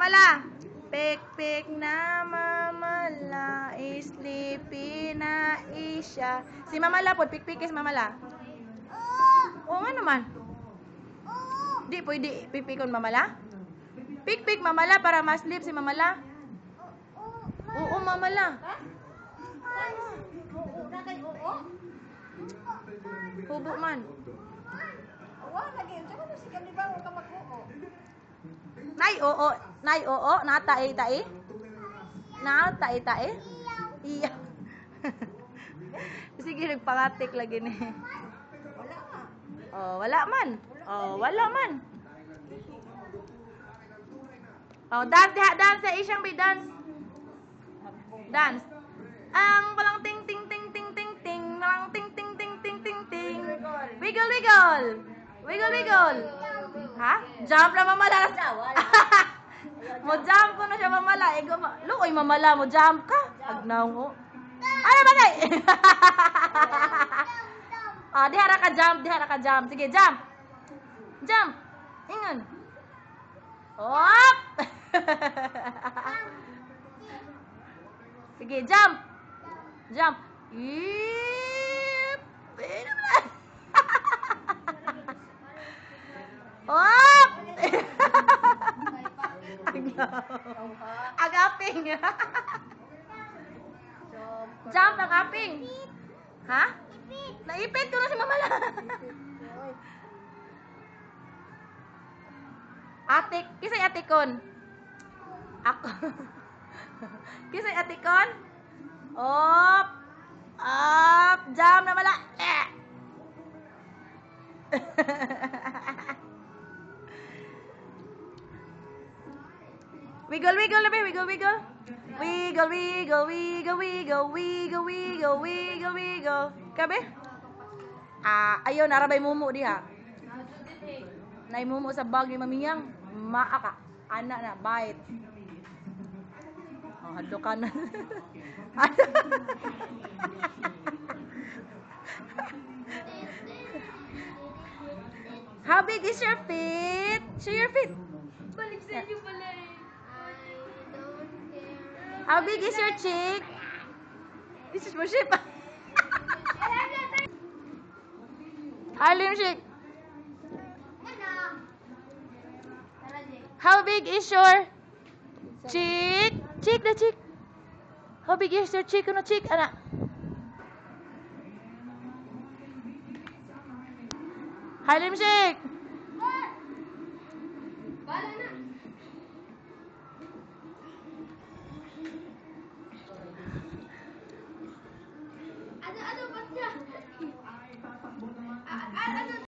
mamala. Pik-pik na mamala, sleepy na isya. Si mamala po, pik-pik si mamala. Oo nga naman. Di pwede pipikon mamala? Pik-pik mamala para ma-sleep si mamala. Oo, mamala. Hubo man. Nay, oo. Natai-tai. Natai-tai. Iya. Sige, nagpangatik lagi ni. Oh, wala man. Oh, wala man. Oh, dance, dance. Isyang be dance. Dance. Ang palang ting ting ting ting ting ting, palang ting ting ting ting ting ting. Wiggle wiggle. Wiggle wiggle. Ha? Jump na mamala. Mo jump ko na siya mamala. Ego ma. Luoy mamala mo jump ka. Agnaw mo. Ano ba kay? Ah, dihara ka jump. Sige, jump. Jump. Ingon. Hop. Sige, jump. Jump. Yip. Hop. Agaping. Jump ng aping. Ha? Naipit ko na si mamala. Atik, kisay atikon. Ako. Kisay atikon. Op. Up, jump na mala. Wiggle, wiggle na ba? Wiggle, wiggle. Wiggle, wiggle, wiggle, wiggle, wiggle, wiggle, wiggle, wiggle. Kabe? Ah, ayaw, narabay mumu diha. Nay mumu sa bagay mamiyang. Maaka. Anak na, bite. Oh, hadlo ka na. How big is your feet? Show your feet. Balik sa inyo pala eh. How big is your cheek? This is worship. Arlim shake. How big is your cheek? Cheek the cheek. How big is your cheek? Ano cheek, anak? Harlem shake.